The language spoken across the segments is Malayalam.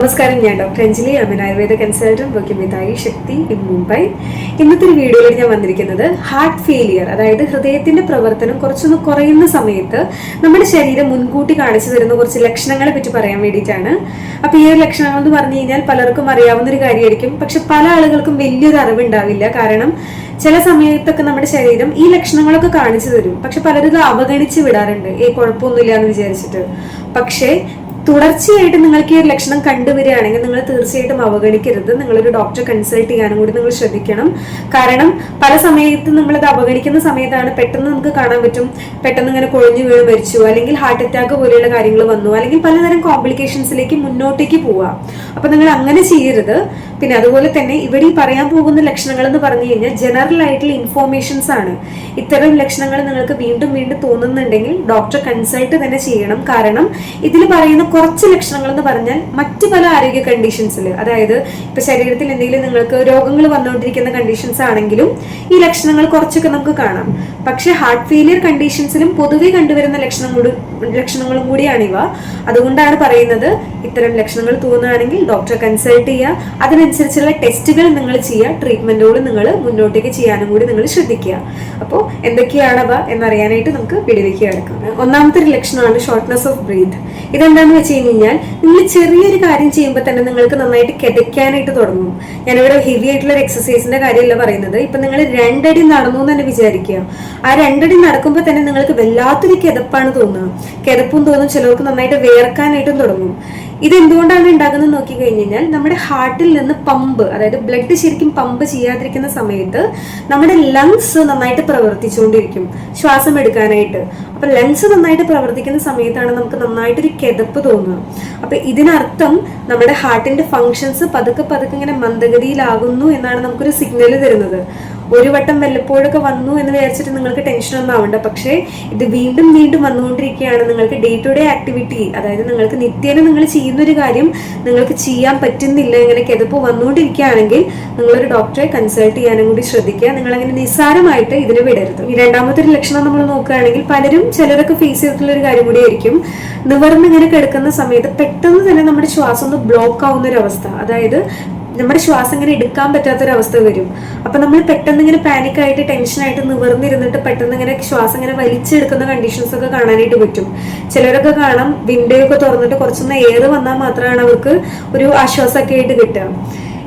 നമസ്കാരം, ഞാൻ doctor Anjali. I M Ayurveda consultant working with Ayush Shakti in Mumbai. ഇന്നത്തെ ഒരു വീഡിയോയിൽ ഞാൻ വന്നിരിക്കുന്നത് ഹാർട്ട് ഫെയിലിയർ, അതായത് ഹൃദയത്തിന്റെ പ്രവർത്തനം കുറച്ചൊന്ന് കുറയുന്ന സമയത്ത് നമ്മുടെ ശരീരം മുൻകൂട്ടി കാണിച്ചു തരുന്ന കുറച്ച് ലക്ഷണങ്ങളെ പറ്റി പറയാൻ വേണ്ടിയിട്ടാണ്. അപ്പൊ ഈ ഒരു ലക്ഷണങ്ങൾ എന്ന് പറഞ്ഞു കഴിഞ്ഞാൽ പലർക്കും അറിയാവുന്ന ഒരു കാര്യമായിരിക്കും, പക്ഷെ പല ആളുകൾക്കും വലിയൊരു അറിവുണ്ടാവില്ല. കാരണം ചില സമയത്തൊക്കെ നമ്മുടെ ശരീരം ഈ ലക്ഷണങ്ങളൊക്കെ കാണിച്ചു തരും, പക്ഷെ പലരും ഇത് അവഗണിച്ച് വിടാറുണ്ട്, കുഴപ്പമൊന്നുമില്ല എന്ന് വിചാരിച്ചിട്ട്. പക്ഷേ തുടർച്ചയായിട്ട് നിങ്ങൾക്ക് ഈ ഒരു ലക്ഷണം കണ്ടുവരികയാണെങ്കിൽ നിങ്ങൾ തീർച്ചയായിട്ടും അവഗണിക്കരുത്. നിങ്ങളൊരു ഡോക്ടറെ കൺസൾട്ട് ചെയ്യാനും കൂടി നിങ്ങൾ ശ്രദ്ധിക്കണം. കാരണം പല സമയത്ത് നമ്മളത് അവഗണിക്കുന്ന സമയത്താണ് പെട്ടെന്ന് നമുക്ക് കാണാൻ പറ്റും, പെട്ടെന്ന് ഇങ്ങനെ കുഴഞ്ഞു വീണ് മരിച്ചു, അല്ലെങ്കിൽ ഹാർട്ട് അറ്റാക്ക് പോലെയുള്ള കാര്യങ്ങൾ വന്നു, അല്ലെങ്കിൽ പലതരം കോംപ്ലിക്കേഷൻസിലേക്ക് മുന്നോട്ടേക്ക് പോവാം. അപ്പൊ നിങ്ങൾ അങ്ങനെ ചെയ്യരുത്. പിന്നെ അതുപോലെ തന്നെ ഇവിടെ ഈ പറയാൻ പോകുന്ന ലക്ഷണങ്ങൾ എന്ന് പറഞ്ഞു കഴിഞ്ഞാൽ ജനറൽ ആയിട്ടുള്ള ഇൻഫോർമേഷൻസ് ആണ്. ഇത്തരം ലക്ഷണങ്ങൾ നിങ്ങൾക്ക് വീണ്ടും വീണ്ടും തോന്നുന്നുണ്ടെങ്കിൽ ഡോക്ടറെ കൺസൾട്ട് തന്നെ ചെയ്യണം. കാരണം ഇതിൽ പറയുന്ന കുറച്ച് ലക്ഷണങ്ങൾ എന്ന് പറഞ്ഞാൽ മറ്റു പല ആരോഗ്യ കണ്ടീഷൻസിൽ, അതായത് ഇപ്പൊ ശരീരത്തിൽ എന്തെങ്കിലും നിങ്ങൾക്ക് രോഗങ്ങൾ വന്നുകൊണ്ടിരിക്കുന്ന കണ്ടീഷൻസ് ആണെങ്കിലും ഈ ലക്ഷണങ്ങൾ കുറച്ചൊക്കെ നമുക്ക് കാണാം. പക്ഷെ ഹാർട്ട് ഫെയിലിയർ കണ്ടീഷൻസിലും പൊതുവെ കണ്ടുവരുന്ന ലക്ഷണങ്ങളും കൂടിയാണിവ. അതുകൊണ്ടാണ് പറയുന്നത്, ഇത്തരം ലക്ഷണങ്ങൾ തോന്നുകയാണെങ്കിൽ ഡോക്ടറെ കൺസൾട്ട് ചെയ്യുക, അതിനനുസരിച്ചുള്ള ടെസ്റ്റുകൾ നിങ്ങൾ ചെയ്യുക, ട്രീറ്റ്മെന്റുകൾ നിങ്ങൾ മുന്നോട്ടേക്ക് ചെയ്യാനും കൂടി നിങ്ങൾ ശ്രദ്ധിക്കുക. അപ്പോൾ എന്തൊക്കെയാണവ എന്നറിയാനായിട്ട് നമുക്ക് വീഡിയോയിലേക്ക് കിടക്കാം. ഒന്നാമത്തെ ഒരു ലക്ഷണമാണ് ഷോർട്ട്നെസ് ഓഫ് ബ്രീത്ത്. ഇതെന്താണെന്ന് വെച്ച് കഴിഞ്ഞാൽ നിങ്ങൾ ചെറിയൊരു കാര്യം ചെയ്യുമ്പോൾ തന്നെ നിങ്ങൾക്ക് നന്നായിട്ട് കിതയ്ക്കാനായിട്ട് തുടങ്ങും. ഞാനിവിടെ ഹെവി ആയിട്ടുള്ള ഒരു എക്സസൈസിന്റെ കാര്യമല്ല പറയുന്നത്. ഇപ്പൊ നിങ്ങൾ 2 അടി നടന്നു എന്ന് തന്നെ വിചാരിക്കുക. ആ 2 അടി നടക്കുമ്പോൾ തന്നെ നിങ്ങൾക്ക് വല്ലാത്തൊരു കിതപ്പാണ് തോന്നുക. കിതപ്പും തോന്നും, ചിലർക്ക് നന്നായിട്ട് വേർക്കാനായിട്ടും തുടങ്ങും. ഇതെന്തുകൊണ്ടാണ് ഉണ്ടാകുന്നത് നോക്കി കഴിഞ്ഞാൽ നമ്മുടെ ഹാർട്ടിൽ നിന്ന് പമ്പ്, അതായത് ബ്ലഡ് ശരിക്കും പമ്പ് ചെയ്യാതിരിക്കുന്ന സമയത്ത് നമ്മുടെ ലങ്സ് നന്നായിട്ട് പ്രവർത്തിച്ചുകൊണ്ടിരിക്കും ശ്വാസം എടുക്കാനായിട്ട്. അപ്പൊ ലങ്സ് നന്നായിട്ട് പ്രവർത്തിക്കുന്ന സമയത്താണ് നമുക്ക് നന്നായിട്ടൊരു കിതപ്പ് തോന്നുക. അപ്പൊ ഇതിനർത്ഥം നമ്മുടെ ഹാർട്ടിന്റെ ഫങ്ഷൻസ് പതുക്കെ പതുക്കെ ഇങ്ങനെ മന്ദഗതിയിലാകുന്നു എന്നാണ് നമുക്കൊരു സിഗ്നൽ തരുന്നത്. ഒരു വട്ടം വല്ലപ്പോഴൊക്കെ വന്നു എന്ന് വിചാരിച്ചിട്ട് നിങ്ങൾക്ക് ടെൻഷനൊന്നും ആവണ്ട. പക്ഷേ ഇത് വീണ്ടും വീണ്ടും വന്നുകൊണ്ടിരിക്കുകയാണ്. നിങ്ങൾക്ക് ഡേ ടു ഡേ ആക്ടിവിറ്റി, അതായത് നിങ്ങൾക്ക് നിത്യേന നിങ്ങൾ ചെയ്യുന്ന ഒരു കാര്യം നിങ്ങൾക്ക് ചെയ്യാൻ പറ്റുന്നില്ല, ഇങ്ങനെ കിതപ്പ് വന്നുകൊണ്ടിരിക്കുകയാണെങ്കിൽ നിങ്ങളൊരു ഡോക്ടറെ കൺസൾട്ട് ചെയ്യാനും കൂടി ശ്രദ്ധിക്കുക. നിങ്ങൾ അങ്ങനെ നിസ്സാരമായിട്ട് ഇതിന് വിടരുത്. ഈ രണ്ടാമത്തെ ഒരു ലക്ഷണം നമ്മൾ നോക്കുകയാണെങ്കിൽ ചിലരൊക്കെ ഫേസ് ചെയ്തിട്ടുള്ള ഒരു കാര്യം കൂടി ആയിരിക്കും, നിവർന്ന് ഇങ്ങനെ കിടക്കുന്ന സമയത്ത് പെട്ടെന്ന് തന്നെ നമ്മുടെ ശ്വാസം ഒന്ന് ബ്ലോക്ക് ആവുന്ന ഒരു അവസ്ഥ, അതായത് നമ്മുടെ ശ്വാസം ഇങ്ങനെ എടുക്കാൻ പറ്റാത്തൊരവസ്ഥ വരും. അപ്പൊ നമ്മൾ പെട്ടെന്ന് ഇങ്ങനെ പാനിക്കായിട്ട് ടെൻഷനായിട്ട് നിവർന്നിരുന്നിട്ട് പെട്ടെന്ന് ഇങ്ങനെ ശ്വാസം ഇങ്ങനെ വലിച്ചെടുക്കുന്ന കണ്ടീഷൻസ് ഒക്കെ കാണാനായിട്ട് പറ്റും. ചിലരൊക്കെ കാണാം വിൻഡോ ഒക്കെ തുറന്നിട്ട് കുറച്ചൊന്ന് എയർ വന്നാൽ മാത്രമാണ് അവർക്ക് ഒരു ആശ്വാസമൊക്കെ ആയിട്ട് കിട്ടുക.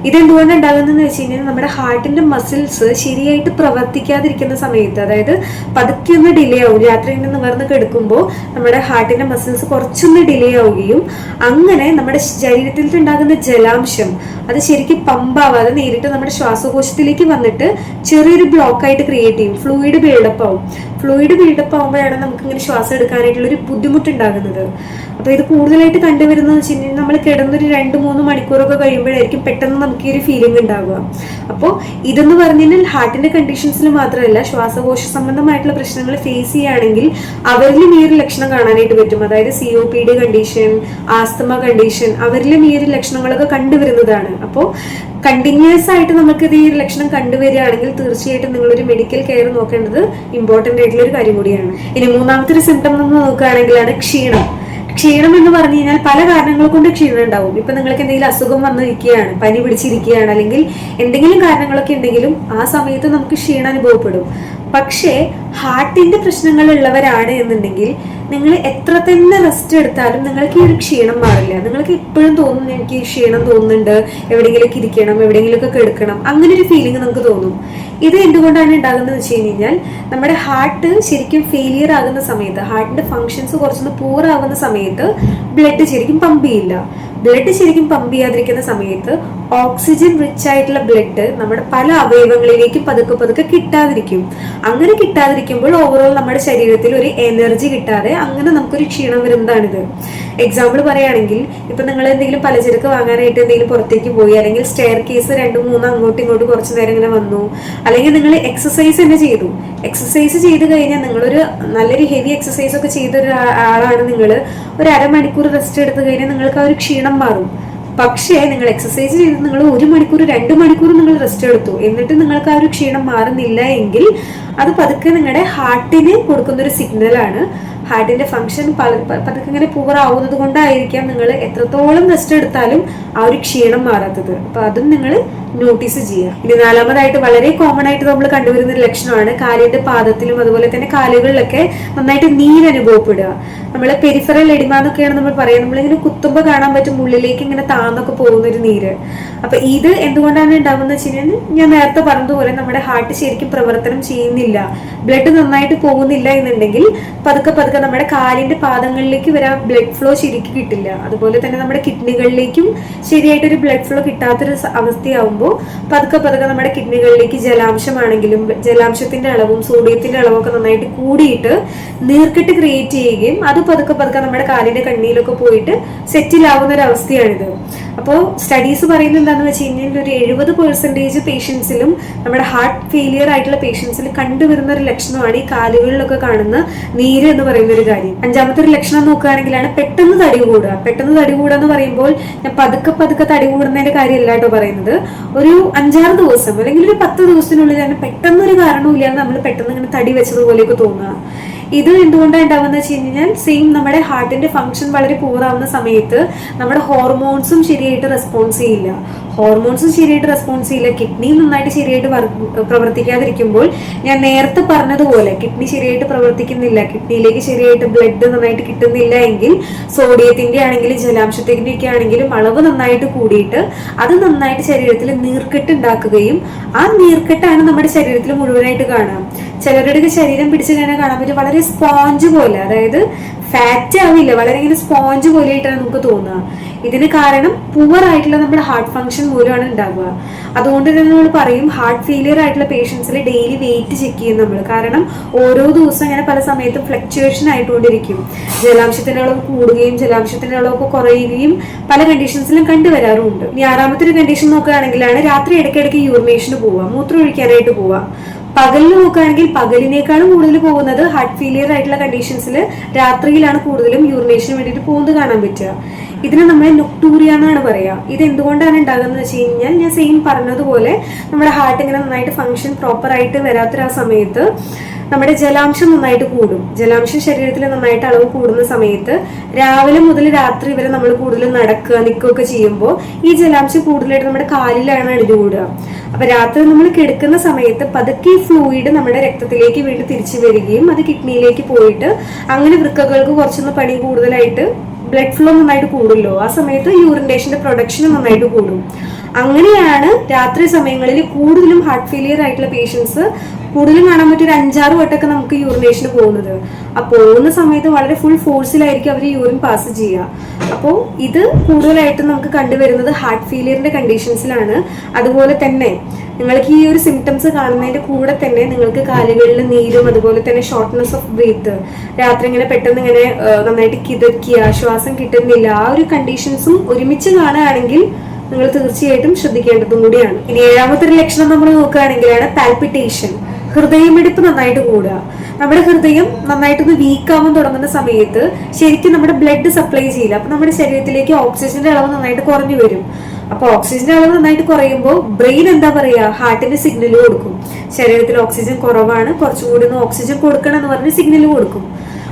ഇതെന്തുകൊണ്ട് ഉണ്ടാകുന്നതെന്ന് വെച്ച് കഴിഞ്ഞാൽ നമ്മുടെ ഹാർട്ടിന്റെ മസിൽസ് ശരിയായിട്ട് പ്രവർത്തിക്കാതിരിക്കുന്ന സമയത്ത്, അതായത് പതുക്കെ ഒന്ന് ഡിലേ ആവും. രാത്രി ഇങ്ങനെ നിവർന്ന് കിടക്കുമ്പോൾ നമ്മുടെ ഹാർട്ടിന്റെ മസിൽസ് കുറച്ചൊന്ന് ഡിലേ ആവുകയും അങ്ങനെ നമ്മുടെ ശരീരത്തിൽ ഉണ്ടാകുന്ന ജലാംശം അത് ശരിക്കും പമ്പാവാതെ നേരിട്ട് നമ്മുടെ ശ്വാസകോശത്തിലേക്ക് വന്നിട്ട് ചെറിയൊരു ബ്ലോക്കായിട്ട് ക്രിയേറ്റ് ചെയ്യും. ഫ്ലൂയിഡ് ബിൽഡപ്പ് ആവും. ഫ്ലൂയിഡ് ബിൽഡപ്പ് ആകുമ്പോഴാണ് നമുക്ക് ഇങ്ങനെ ശ്വാസം എടുക്കാനായിട്ടുള്ള ഒരു ബുദ്ധിമുട്ടുണ്ടാകുന്നത്. അപ്പൊ ഇത് കൂടുതലായിട്ട് കണ്ടുവരുന്നത് വെച്ച് കഴിഞ്ഞാൽ നമ്മൾ കിടന്നൊരു 2-3 മണിക്കൂറൊക്കെ കഴിയുമ്പോഴായിരിക്കും പെട്ടെന്ന് നമുക്ക് ഈ ഒരു ഫീലിംഗ് ഉണ്ടാവുക. അപ്പോൾ ഇതെന്ന് പറഞ്ഞു കഴിഞ്ഞാൽ ഹാർട്ടിന്റെ കണ്ടീഷൻസിൽ മാത്രമല്ല, ശ്വാസകോശ സംബന്ധമായിട്ടുള്ള പ്രശ്നങ്ങൾ ഫേസ് ചെയ്യുകയാണെങ്കിൽ അവരിലും ഈ ഒരു ലക്ഷണം കാണാനായിട്ട് പറ്റും. അതായത് COPD കണ്ടീഷൻ, ആസ്തമ കണ്ടീഷൻ, അവരിലും ഈ ഒരു ലക്ഷണങ്ങളൊക്കെ കണ്ടുവരുന്നതാണ്. അപ്പോൾ കണ്ടിന്യൂസ് ആയിട്ട് നമുക്ക് ഇത് ഈ ഒരു ലക്ഷണം കണ്ടുവരികയാണെങ്കിൽ തീർച്ചയായിട്ടും നിങ്ങളൊരു മെഡിക്കൽ കെയർ നോക്കേണ്ടത് ഇമ്പോർട്ടന്റ് ആയിട്ടുള്ള ഒരു കാര്യം കൂടിയാണ്. ഇനി മൂന്നാമത്തെ ഒരു സിംറ്റം നമ്മൾ നോക്കുകയാണെങ്കിലാണ് ക്ഷീണം. ക്ഷീണം എന്ന് പറഞ്ഞു കഴിഞ്ഞാൽ പല കാരണങ്ങൾ കൊണ്ട് ക്ഷീണം ഉണ്ടാവും. ഇപ്പൊ നിങ്ങൾക്ക് എന്തെങ്കിലും അസുഖം വന്നിരിക്കുകയാണ്, പനി പിടിച്ചിരിക്കുകയാണ്, അല്ലെങ്കിൽ എന്തെങ്കിലും കാരണങ്ങളൊക്കെ ഉണ്ടെങ്കിലും ആ സമയത്ത് നമുക്ക് ക്ഷീണം അനുഭവപ്പെടും. പക്ഷേ ഹാർട്ടിന്റെ പ്രശ്നങ്ങൾ ഉള്ളവരാണ് എന്നുണ്ടെങ്കിൽ നിങ്ങൾ എത്ര തന്നെ റെസ്റ്റ് എടുത്താലും നിങ്ങൾക്ക് ഈ ഒരു ക്ഷീണം മാറില്ല. നിങ്ങൾക്ക് എപ്പോഴും തോന്നും എനിക്ക് ക്ഷീണം തോന്നുന്നുണ്ട്, എവിടെയെങ്കിലൊക്കെ ഇരിക്കണം, എവിടെയെങ്കിലൊക്കെ കിടക്കണം, അങ്ങനെ ഒരു ഫീലിംഗ് നമുക്ക് തോന്നും. ഇത് എന്തുകൊണ്ടാണ് ഉണ്ടാകുന്നത് വെച്ച് കഴിഞ്ഞാൽ നമ്മുടെ ഹാർട്ട് ശരിക്കും ഫെയിലിയർ ആകുന്ന സമയത്ത്, ഹാർട്ടിന്റെ ഫങ്ഷൻസ് കുറച്ചൊന്ന് പൂർ ആവുന്ന സമയത്ത് ബ്ലഡ് ശരിക്കും പമ്പ് ചെയ്യില്ല. ബ്ലഡ് ശരിക്കും പമ്പ് ചെയ്യാതിരിക്കുന്ന സമയത്ത് ഓക്സിജൻ റിച്ച് ആയിട്ടുള്ള ബ്ലഡ് നമ്മുടെ പല അവയവങ്ങളിലേക്ക് പതുക്കെ പതുക്കെ കിട്ടാതിരിക്കും. അങ്ങനെ കിട്ടാതിരിക്കുമ്പോൾ ഓവറോൾ നമ്മുടെ ശരീരത്തിൽ ഒരു എനർജി കിട്ടാതെ അങ്ങനെ നമുക്കൊരു ക്ഷീണം വരുന്നതാണിത്. എക്സാമ്പിൾ പറയുകയാണെങ്കിൽ ഇപ്പൊ നിങ്ങൾ എന്തെങ്കിലും പലചരക്ക് വാങ്ങാനായിട്ട് എന്തെങ്കിലും പുറത്തേക്ക് പോയി, അല്ലെങ്കിൽ സ്റ്റെയർ കേസ് 2-3 അങ്ങോട്ടും ഇങ്ങോട്ടും കുറച്ചു നേരം ഇങ്ങനെ വന്നു, അല്ലെങ്കിൽ നിങ്ങൾ എക്സസൈസ് തന്നെ ചെയ്തു. എക്സസൈസ് ചെയ്ത് കഴിഞ്ഞാൽ നിങ്ങളൊരു നല്ലൊരു ഹെവി എക്സസൈസ് ഒക്കെ ചെയ്ത ഒരാളാണ്, നിങ്ങൾ ഒരു അരമണിക്കൂർ റെസ്റ്റ് എടുത്തു കഴിഞ്ഞാൽ നിങ്ങൾക്ക് ആ ഒരു ക്ഷീണം മാറും. പക്ഷേ നിങ്ങൾ എക്സസൈസ് ചെയ്ത് നിങ്ങൾ 1 മണിക്കൂർ 2 മണിക്കൂർ നിങ്ങൾ റെസ്റ്റ് എടുത്തു, എന്നിട്ട് നിങ്ങൾക്ക് ആ ഒരു ക്ഷീണം മാറുന്നില്ല എങ്കിൽ അത് പതുക്കെ നിങ്ങളുടെ ഹാർട്ടിന് കൊടുക്കുന്ന ഒരു സിഗ്നലാണ്. ഹാർട്ടിന്റെ ഫംഗ്ഷൻ പതുക്കെ ഇങ്ങനെ പുവർ ആവുന്നത് കൊണ്ടായിരിക്കാം നിങ്ങൾ എത്രത്തോളം റെസ്റ്റ് എടുത്താലും ആ ഒരു ക്ഷീണം മാറാത്തത്. അപ്പൊ അതും നിങ്ങൾ നോട്ടീസ് ചെയ്യുക. ഇനി നാലാമതായിട്ട് വളരെ കോമൺ ആയിട്ട് നമ്മൾ കണ്ടുവരുന്ന ഒരു ലക്ഷണമാണ് കാലിന്റെ പാദത്തിലും അതുപോലെ തന്നെ കാലുകളിലൊക്കെ നന്നായിട്ട് നീര് അനുഭവപ്പെടുക. നമ്മൾ പെരിഫറൽ എഡിമ എന്നൊക്കെയാണ് നമ്മൾ പറയുക. നമ്മളിങ്ങനെ കുത്തുമ്പോൾ കാണാൻ പറ്റും ഉള്ളിലേക്ക് ഇങ്ങനെ താന്നൊക്കെ പോകുന്ന ഒരു നീര്. അപ്പൊ ഇത് എന്തുകൊണ്ടാണ് ഉണ്ടാവുന്നത് വെച്ച് കഴിഞ്ഞാൽ ഞാൻ നേരത്തെ പറഞ്ഞതുപോലെ നമ്മുടെ ഹാർട്ട് ശരിക്കും പ്രവർത്തനം ചെയ്യുന്നില്ല, ബ്ലഡ് നന്നായിട്ട് പോകുന്നില്ല എന്നുണ്ടെങ്കിൽ പതുക്കെ പതുക്കെ നമ്മുടെ കാലിന്റെ പാദങ്ങളിലേക്ക് വരാൻ ബ്ലഡ് ഫ്ലോ ശരിക്കും കിട്ടില്ല. അതുപോലെ തന്നെ നമ്മുടെ കിഡ്നികളിലേക്കും ശരിയായിട്ടൊരു ബ്ലഡ് ഫ്ലോ കിട്ടാത്തൊരു അവസ്ഥയാവുമ്പോൾ പതുക്കെ പതുക്കെ നമ്മുടെ കിഡ്നികളിലേക്ക് ജലാംശമാണെങ്കിലും ജലാംശത്തിന്റെ അളവും സോഡിയത്തിന്റെ അളവും ഒക്കെ നന്നായിട്ട് കൂടിയിട്ട് നീർക്കെട്ട് ക്രിയേറ്റ് ചെയ്യുകയും അത് പതുക്കെ പതുക്കെ നമ്മുടെ കാലിന്റെ കണ്ണിയിലൊക്കെ പോയിട്ട് സെറ്റിൽ ആവുന്ന ഒരു അവസ്ഥയാണിത്. അപ്പോൾ സ്റ്റഡീസ് പറയുന്നത് എന്താണെന്ന് വെച്ച് കഴിഞ്ഞാൽ ഒരു 70% പേഷ്യൻസിലും നമ്മുടെ ഹാർട്ട് ഫെയിലിയർ ആയിട്ടുള്ള പേഷ്യൻസിൽ കണ്ടുവരുന്ന ഒരു ലക്ഷണമാണ് ഈ കാലുകളിലൊക്കെ കാണുന്ന നീര് എന്ന് പറയുന്ന ഒരു കാര്യം. അഞ്ചാമത്തെ ഒരു ലക്ഷണം നോക്കുകയാണെങ്കിലാണ് പെട്ടെന്ന് തടി കൂടുക. പെട്ടെന്ന് തടി കൂടുക എന്ന് പറയുമ്പോൾ ഞാൻ പതുക്കെ പതുക്കെ തടി കൂടുന്നതിന്റെ കാര്യമല്ല കേട്ടോ പറയുന്നത്. ഒരു 5-6 ദിവസം അല്ലെങ്കിൽ ഒരു 10 ദിവസത്തിനുള്ളിൽ തന്നെ പെട്ടെന്നൊരു കാരണമില്ലാതെ നമ്മൾ പെട്ടെന്ന് ഇങ്ങനെ തടി വെച്ചതുപോലെയൊക്കെ തോന്നുക. ഇത് എന്തുകൊണ്ടാണ് ഉണ്ടാവുന്നത് വെച്ച് കഴിഞ്ഞാൽ സെയിം നമ്മുടെ ഹാർട്ടിന്റെ ഫംഗ്ഷൻ വളരെ പൂറാവുന്ന സമയത്ത് നമ്മുടെ ഹോർമോൺസും ശരിയായിട്ട് റെസ്പോൺസ് ചെയ്യില്ല. ഹോർമോൺസും ശരിയായിട്ട് റെസ്പോൺസ് ചെയ്യില്ല, കിഡ്നി നന്നായിട്ട് ശരിയായിട്ട് പ്രവർത്തിക്കാതിരിക്കുമ്പോൾ ഞാൻ നേരത്തെ പറഞ്ഞതുപോലെ കിഡ്നി ശരിയായിട്ട് പ്രവർത്തിക്കുന്നില്ല, കിഡ്നിയിലേക്ക് ശരിയായിട്ട് ബ്ലഡ് നന്നായിട്ട് കിട്ടുന്നില്ല എങ്കിൽ സോഡിയത്തിന്റെ ആണെങ്കിലും ജലാംശത്തിന്റെ ഒക്കെ ആണെങ്കിലും അളവ് നന്നായിട്ട് കൂടിയിട്ട് അത് നന്നായിട്ട് ശരീരത്തിൽ നീർക്കെട്ട് ഉണ്ടാക്കുകയും ആ നീർക്കെട്ടാണ് നമ്മുടെ ശരീരത്തിൽ മുഴുവനായിട്ട് കാണാം. ചിലരുടെ ശരീരം പിടിച്ചു കഴിഞ്ഞാൽ കാണാൻ പറ്റും വളരെ സ്പോഞ്ച് പോലെ, അതായത് ഫാറ്റ് ആവില്ല, വളരെ ഇങ്ങനെ സ്പോഞ്ച് പോലെ ആയിട്ടാണ് നമുക്ക് തോന്നുക. ഇതിന് കാരണം പുവർ ആയിട്ടുള്ള നമ്മുടെ ഹാർട്ട് ഫംഗ്ഷൻ മൂലമാണ് ഉണ്ടാവുക. അതുകൊണ്ട് തന്നെ നമ്മൾ പറയും ഹാർട്ട് ഫെയിലിയർ ആയിട്ടുള്ള പേഷ്യൻസിൽ ഡെയിലി വെയിറ്റ് ചെക്ക് ചെയ്യും നമ്മൾ. കാരണം ഓരോ ദിവസം ഇങ്ങനെ പല സമയത്തും ഫ്ലക്ച്വേഷൻ ആയിട്ടുകൊണ്ടിരിക്കും. ജലാംശത്തിന്റെ അളവ് കൂടുകയും ജലാംശത്തിന്റെ അളവൊക്കെ കുറയുകയും പല കണ്ടീഷൻസിലും കണ്ടുവരാറുമുണ്ട്. ഇനി ആറാമത്തെ ഒരു കണ്ടീഷൻ നോക്കുകയാണെങ്കിലാണ് രാത്രി ഇടയ്ക്കിടയ്ക്ക് യൂറിനേഷന് പോവുക, മൂത്രം ഒഴിക്കാനായിട്ട് പോവുക. പകലിൽ നോക്കുകയാണെങ്കിൽ പകലിനേക്കാളും കൂടുതൽ പോകുന്നത് ഹാർട്ട് ഫെയിലിയർ ആയിട്ടുള്ള കണ്ടീഷൻസിൽ രാത്രിയിലാണ് കൂടുതലും യൂറിനേഷന് വേണ്ടിയിട്ട് പോകുന്നത് കാണാൻ പറ്റുക. ഇതിനെ നമ്മൾ നൊക്ടൂറിയ എന്നാണ് പറയുക. ഇത് എന്തുകൊണ്ടാണ് ഉണ്ടാകുന്നത് വെച്ച് കഴിഞ്ഞാൽ ഞാൻ സെയിം പറഞ്ഞതുപോലെ നമ്മുടെ ഹാർട്ട് ഇങ്ങനെ നന്നായിട്ട് ഫംഗ്ഷൻ പ്രോപ്പറായിട്ട് വരാത്തൊരു ആ സമയത്ത് നമ്മുടെ ജലാംശം നന്നായിട്ട് കൂടും. ജലാംശം ശരീരത്തിൽ നന്നായിട്ട് അളവ് കൂടുന്ന സമയത്ത് രാവിലെ മുതൽ രാത്രി വരെ നമ്മൾ കൂടുതൽ നടക്കുക നിൽക്കുകയൊക്കെ ചെയ്യുമ്പോൾ ഈ ജലാംശം കൂടുതലായിട്ട് നമ്മുടെ കാലിലാണ് അടിഞ്ഞുകൂടുക. അപ്പൊ രാത്രി നമ്മൾ കിടക്കുന്ന സമയത്ത് പതുക്കെ ഈ ഫ്ലൂയിഡ് നമ്മുടെ രക്തത്തിലേക്ക് വീണ്ടും തിരിച്ചു വരികയും അത് കിഡ്നിയിലേക്ക് പോയിട്ട് അങ്ങനെ വൃക്കകൾക്ക് കുറച്ചൊന്ന് പണി കൂടുതലായിട്ട് ബ്ലഡ് ഫ്ലോ നന്നായിട്ട് കൂടുമല്ലോ, ആ സമയത്ത് യൂറിനേഷന്റെ പ്രൊഡക്ഷൻ നന്നായിട്ട് കൂടും. അങ്ങനെയാണ് രാത്രി സമയങ്ങളിൽ കൂടുതലും ഹാർട്ട് ഫെയിലിയർ ആയിട്ടുള്ള പേഷ്യൻസ് കൂടുതലും കാണാൻ പറ്റിയ ഒരു 5-6 വട്ടമൊക്കെ നമുക്ക് യൂറിനേഷന് പോകുന്നത്. ആ പോകുന്ന സമയത്ത് വളരെ ഫുൾ ഫോഴ്സിലായിരിക്കും അവർ യൂറിൻ പാസ് ചെയ്യുക. അപ്പോൾ ഇത് കൂടുതലായിട്ടും നമുക്ക് കണ്ടുവരുന്നത് ഹാർട്ട് ഫെയിലിയറിന്റെ കണ്ടീഷൻസിലാണ്. അതുപോലെ തന്നെ നിങ്ങൾക്ക് ഈ ഒരു സിംറ്റംസ് കാണുന്നതിന്റെ കൂടെ തന്നെ നിങ്ങൾക്ക് കാലുകളിൽ നീരും അതുപോലെ തന്നെ ഷോർട്ട്നെസ് ഓഫ് ബ്രീത്ത്, രാത്രി ഇങ്ങനെ പെട്ടെന്ന് ഇങ്ങനെ നന്നായിട്ട് കിതക്കുക, ശ്വാസം കിട്ടുന്നില്ല, ആ ഒരു കണ്ടീഷൻസും ഒരുമിച്ച് കാണുകയാണെങ്കിൽ നിങ്ങൾ തീർച്ചയായിട്ടും ശ്രദ്ധിക്കേണ്ടതും കൂടിയാണ്. ഇനി ഏഴാമത്തെ ഒരു ലക്ഷണം നമ്മൾ നോക്കുകയാണെങ്കിലാണ് പാൽപിറ്റേഷൻ, ഹൃദയമിടിപ്പ് നന്നായിട്ട് കൂടുക. നമ്മുടെ ഹൃദയം നന്നായിട്ടൊന്ന് വീക്കാവാൻ തുടങ്ങുന്ന സമയത്ത് ശരിക്കും നമ്മുടെ ബ്ലഡ് സപ്ലൈ ചെയ്യില്ല. അപ്പൊ നമ്മുടെ ശരീരത്തിലേക്ക് ഓക്സിജന്റെ അളവ് നന്നായിട്ട് കുറഞ്ഞു വരും. അപ്പൊ ഓക്സിജന്റെ അളവ് നന്നായിട്ട് കുറയുമ്പോൾ ബ്രെയിൻ എന്താ പറയാ, ഹാർട്ടിന് സിഗ്നൽ കൊടുക്കും, ശരീരത്തിൽ ഓക്സിജൻ കുറവാണ്, കുറച്ചും കൂടി ഒന്ന് ഓക്സിജൻ കൊടുക്കണം എന്ന് പറഞ്ഞ് സിഗ്നൽ കൊടുക്കും.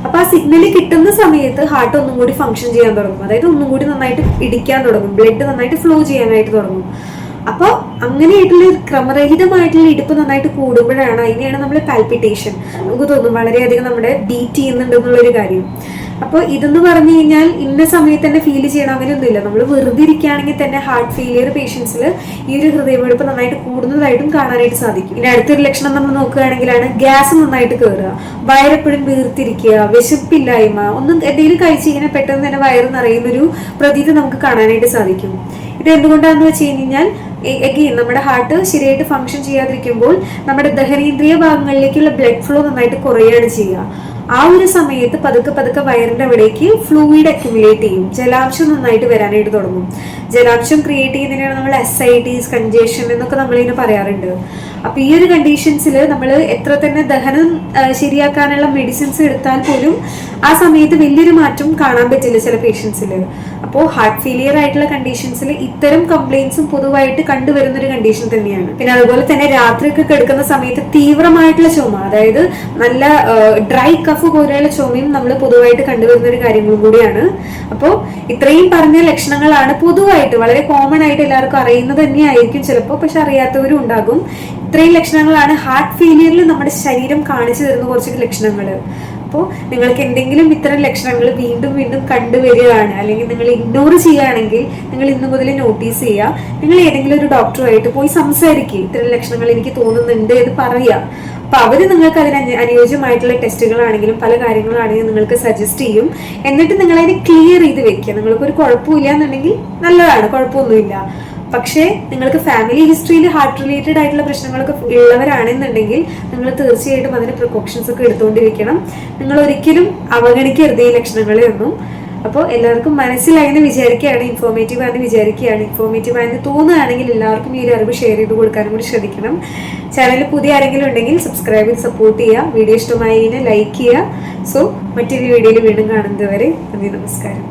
അപ്പൊ ആ സിഗ്നൽ കിട്ടുന്ന സമയത്ത് ഹാർട്ട് ഒന്നും കൂടി ഫംഗ്ഷൻ ചെയ്യാൻ തുടങ്ങും, അതായത് ഒന്നും കൂടി നന്നായിട്ട് ഇടിക്കാൻ തുടങ്ങും, ബ്ലഡ് നന്നായിട്ട് ഫ്ലോ ചെയ്യാനായിട്ട് തുടങ്ങും. അപ്പൊ അങ്ങനെയായിട്ടുള്ള ക്രമരഹിതമായിട്ടുള്ള ഇടിപ്പ് നന്നായിട്ട് കൂടുമ്പോഴാണ് അതിനെയാണ് നമ്മൾ പാൽപിറ്റേഷൻ. നമുക്ക് തോന്നും വളരെയധികം നമ്മുടെ ബീറ്റ് ചെയ്യുന്നുണ്ട് എന്നുള്ളൊരു കാര്യം. അപ്പൊ ഇതെന്ന് പറഞ്ഞു കഴിഞ്ഞാൽ ഇന്ന സമയത്ത് തന്നെ ഫീൽ ചെയ്യണം അങ്ങനെയൊന്നുമില്ല. നമ്മൾ വെറുതെ ഇരിക്കുകയാണെങ്കിൽ തന്നെ ഹാർട്ട് ഫെയിലിയർ പേഷ്യൻസിൽ ഈ ഒരു ഹൃദയമിടിപ്പ് നന്നായിട്ട് കൂടുന്നതായിട്ടും കാണാനായിട്ട് സാധിക്കും. ഇനി അടുത്തൊരു ലക്ഷണം നമ്മൾ നോക്കുകയാണെങ്കിലാണ് ഗ്യാസ് നന്നായിട്ട് കയറുക, വയറെപ്പോഴും വീർത്തിരിക്കുക, വിശപ്പില്ലായ്മ, ഒന്നും എന്തെങ്കിലും കഴിച്ച് ഇങ്ങനെ പെട്ടെന്ന് തന്നെ വയറ് നിറയുന്നൊരു പ്രതീതി നമുക്ക് കാണാനായിട്ട് സാധിക്കും. ഇത് എന്തുകൊണ്ടാണെന്ന് വെച്ച് കഴിഞ്ഞാൽ എഗെയിൻ നമ്മുടെ ഹാർട്ട് ശരിയായിട്ട് ഫംഗ്ഷൻ ചെയ്യാതിരിക്കുമ്പോൾ നമ്മുടെ ദഹനേന്ദ്രിയ ഭാഗങ്ങളിലേക്കുള്ള ബ്ലഡ് ഫ്ലോ നന്നായിട്ട് കുറയുകയാണ് ചെയ്യുക. ആ ഒരു സമയത്ത് പതുക്കെ പതുക്കെ വയറിന്റെ അവിടേക്ക് ഫ്ലൂയിഡ് അക്യുമുലേറ്റ് ചെയ്യും, ജലാംശം നന്നായിട്ട് വരാനായിട്ട് തുടങ്ങും. ജലാംശം ക്രിയേറ്റ് ചെയ്യുന്നതിനാണ് നമ്മൾ SITs, കൺജഷൻ എന്നൊക്കെ നമ്മളിങ്ങനെ പറയാറുണ്ട്. അപ്പൊ ഈ ഒരു കണ്ടീഷൻസിൽ നമ്മൾ എത്ര തന്നെ ദഹനം ശരിയാക്കാനുള്ള മെഡിസിൻസ് എടുത്താൽ പോലും ആ സമയത്ത് വലിയൊരു മാറ്റം കാണാൻ പറ്റില്ല ചില പേഷ്യൻസിൽ. അപ്പോൾ ഹാർട്ട് ഫെയിലിയർ ആയിട്ടുള്ള കണ്ടീഷൻസിൽ ഇത്തരം കംപ്ലയിൻസും പൊതുവായിട്ട് കണ്ടുവരുന്ന ഒരു കണ്ടീഷൻ തന്നെയാണ്. പിന്നെ അതുപോലെ തന്നെ രാത്രിയൊക്കെ കിടക്കുന്ന സമയത്ത് തീവ്രമായിട്ടുള്ള ചുമ, അതായത് നല്ല ഡ്രൈ കഫ് പോലെയുള്ള ചുമയും നമ്മൾ പൊതുവായിട്ട് കണ്ടുവരുന്ന ഒരു കാര്യങ്ങളും കൂടിയാണ്. അപ്പോൾ ഇത്രയും പറഞ്ഞ ലക്ഷണങ്ങളാണ് പൊതുവായിട്ട് വളരെ കോമൺ ആയിട്ട് എല്ലാവർക്കും അറിയുന്നത് തന്നെയായിരിക്കും ചിലപ്പോൾ, പക്ഷെ അറിയാത്തവരും ഉണ്ടാകും. ഇത്രയും ലക്ഷണങ്ങളാണ് ഹാർട്ട് ഫെയിലിയറിൽ നമ്മുടെ ശരീരം കാണിച്ചു തരുന്ന കുറച്ച് ലക്ഷണങ്ങൾ. അപ്പോൾ നിങ്ങൾക്ക് എന്തെങ്കിലും ഇത്തരം ലക്ഷണങ്ങൾ വീണ്ടും വീണ്ടും കണ്ടുവരികയാണ്, അല്ലെങ്കിൽ നിങ്ങൾ ഇഗ്നോർ ചെയ്യുകയാണെങ്കിൽ നിങ്ങൾ ഇന്നു മുതൽ നോട്ടീസ് ചെയ്യുക. നിങ്ങൾ ഏതെങ്കിലും ഒരു ഡോക്ടറുമായിട്ട് പോയി സംസാരിക്കുക, ഇത്തരം ലക്ഷണങ്ങൾ എനിക്ക് തോന്നുന്നുണ്ട് എന്ന് പറയുക. അപ്പൊ അവര് നിങ്ങൾക്ക് അതിന് അനുയോജ്യമായിട്ടുള്ള ടെസ്റ്റുകളാണെങ്കിലും പല കാര്യങ്ങളാണെങ്കിലും നിങ്ങൾക്ക് സജസ്റ്റ് ചെയ്യും. എന്നിട്ട് നിങ്ങൾ അതിനെ ക്ലിയർ ചെയ്ത് വെക്കുക. നിങ്ങൾക്ക് ഒരു കുഴപ്പമില്ല എന്നുണ്ടെങ്കിൽ നല്ലതാണ്, കുഴപ്പമൊന്നുമില്ല. പക്ഷേ നിങ്ങൾക്ക് ഫാമിലി ഹിസ്റ്ററിയിൽ ഹാർട്ട് റിലേറ്റഡ് ആയിട്ടുള്ള പ്രശ്നങ്ങളൊക്കെ ഉള്ളവരാണെന്നുണ്ടെങ്കിൽ നിങ്ങൾ തീർച്ചയായിട്ടും അതിന് പ്രിക്കോഷൻസ് ഒക്കെ എടുത്തുകൊണ്ടിരിക്കണം. നിങ്ങൾ ഒരിക്കലും അവഗണിക്കരുത് ഈ ലക്ഷണങ്ങളെ ഒന്നും. അപ്പോൾ എല്ലാവർക്കും മനസ്സിലായെന്ന് വിചാരിക്കുകയാണ്, ഇൻഫോർമേറ്റീവ് ആണെന്ന് വിചാരിക്കുകയാണ്. ഇൻഫോർമേറ്റീവ് ആയെന്ന് തോന്നുകയാണെങ്കിൽ എല്ലാവർക്കും ഈ ഒരു അറിവ് ഷെയർ ചെയ്ത് കൊടുക്കാനും കൂടി ശ്രദ്ധിക്കണം. ചാനലിൽ പുതിയ ആരെങ്കിലും ഉണ്ടെങ്കിൽ സബ്സ്ക്രൈബ് ചെയ്ത് സപ്പോർട്ട് ചെയ്യുക. വീഡിയോ ഇഷ്ടമായി ലൈക്ക് ചെയ്യുക. സോ മറ്റൊരു വീഡിയോയിൽ വീണ്ടും കാണുന്നത് വരെ നന്ദി, നമസ്കാരം.